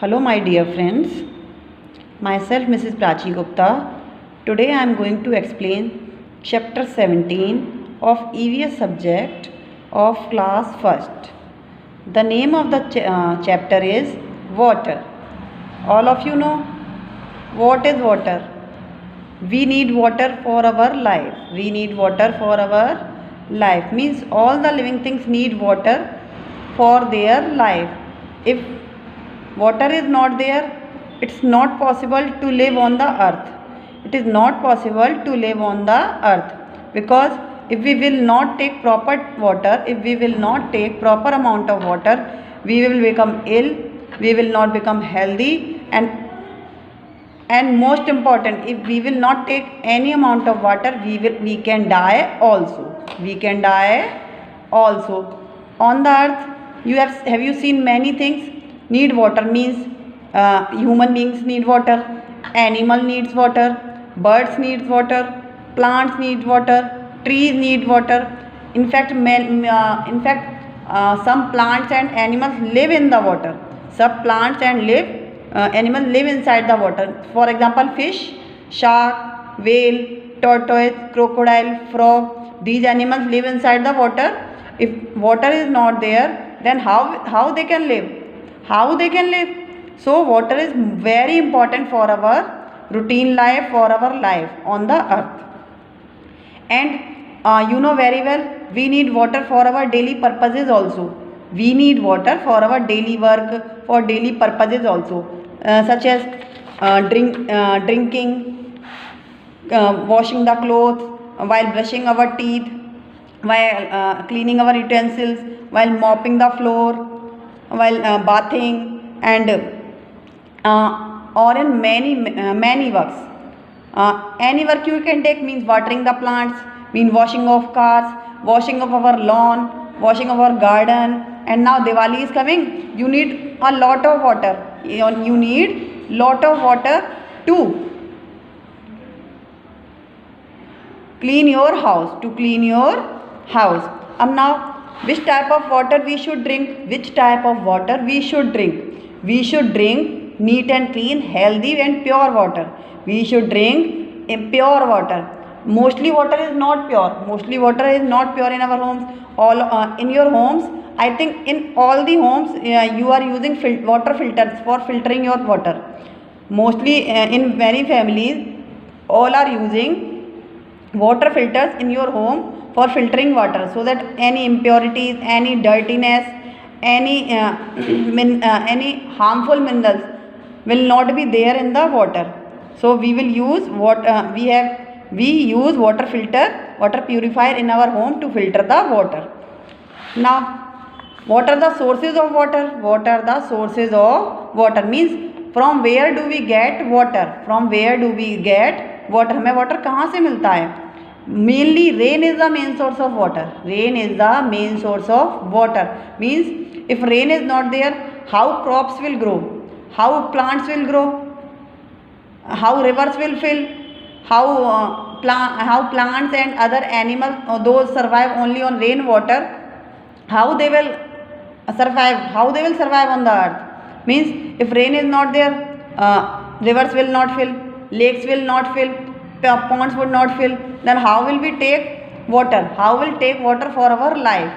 Hello, my dear friends. Myself, Mrs. Prachi Gupta. Today, I am going to explain Chapter 17 of EVS subject of class 1st. The name of the chapter is Water. All of you know what is water. We need water for our life. We need water for our life. Means all the living things need water for their life. If water is not there, it's not possible to live on the earth. It is not possible to live on the earth, because if we will not take proper water, if we will not take proper amount of water, we will become ill, we will not become healthy, and most important, if we will not take any amount of water, we can die also. We can die also. On the earth, have you seen many things need water. Means human beings need water, animal needs water, birds needs water, plants need water, trees need water. In fact, some plants and animals live in the water. Some plants and animals live inside the water. For example, fish, shark, whale, tortoise, crocodile, frog. These animals live inside the water. If water is not there, then how they can live? How they can live? So water is very important for our routine life, for our life on the earth. And you know very well, we need water for our daily purposes also. We need water for our daily work, for daily purposes also, such as drinking, washing the clothes, while brushing our teeth, while cleaning our utensils, while mopping the floor, while bathing, and or in many works. Any work you can take, means watering the plants, means washing of cars, washing of our lawn, washing of our garden. And now Diwali is coming, you need a lot of water. You need lot of water to clean your house, And now, which type of water we should drink? Which type of water we should drink? We should drink neat and clean, healthy and pure water. We should drink pure water. Mostly water is not pure. Mostly water is not pure in our homes. In your homes, I think in all the homes, you are using water filters for filtering your water. Mostly in many families, all are using water filters in your home for filtering water, so that any impurities, any dirtiness, any harmful minerals will not be there in the water. So we will use we use water filter, water purifier in our home to filter the water. Now, what are the sources of water? What are the sources of water? Means from where do we get water? From where do we get water? हमें water कहाँ से मिलता है? Mainly rain is the main source of water. Rain is the main source of water. Means if rain is not there, how crops will grow? How plants will grow? How rivers will fill? How plants and other animals, those survive only on rainwater, how they will survive? How they will survive on the earth? Means if rain is not there, rivers will not fill, lakes will not fill, ponds would not fill. Then how will we take water? How will take water for our life?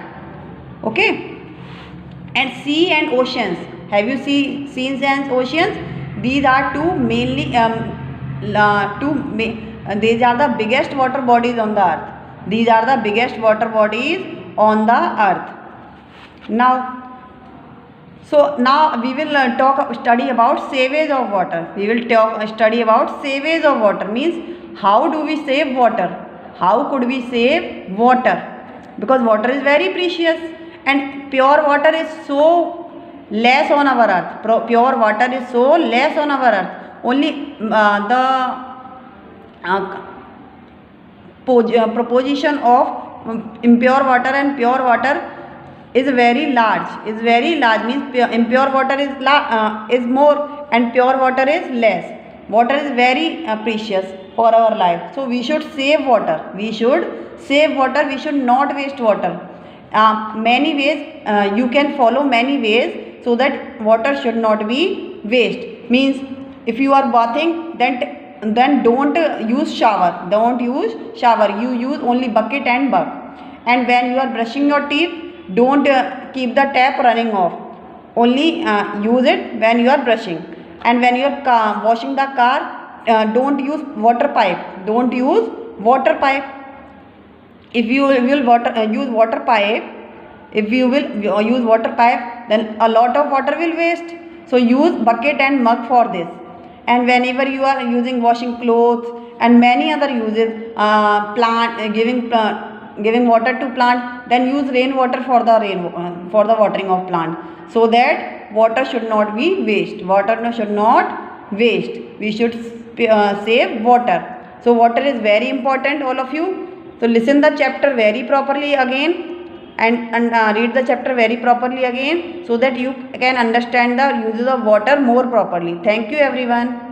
Okay. And sea and oceans. Have you seen seas and oceans? These are two mainly these are the biggest water bodies on the earth. These are the biggest water bodies on the earth. Now we will study about savage of water. We will study about savage of water. Means how do we save water? How could we save water? Because water is very precious, and pure water is so less on our earth. Pure water is so less on our earth. Only the proportion of impure water and pure water is very large. Means impure water is more and pure water is less. Water is very precious for our life. So we should save water. We should not waste water. Many ways, you can follow many ways so that water should not be waste. Means if you are bathing, then don't use shower. Don't use shower. You use only bucket and mug. And when you are brushing your teeth, don't keep the tap running off. Only use it when you are brushing. And when you are washing the car, don't use water pipe. Don't use water pipe. If you will use water pipe, if you will use water pipe, then a lot of water will waste. So use bucket and mug for this. And whenever you are using washing clothes and many other uses, giving water to plant, then use rainwater for the watering of plant, so that water should not be waste. Water should not waste. We should save water. So water is very important, all of you. So listen the chapter very properly again, and read the chapter very properly again, so that you can understand the uses of water more properly. Thank you everyone.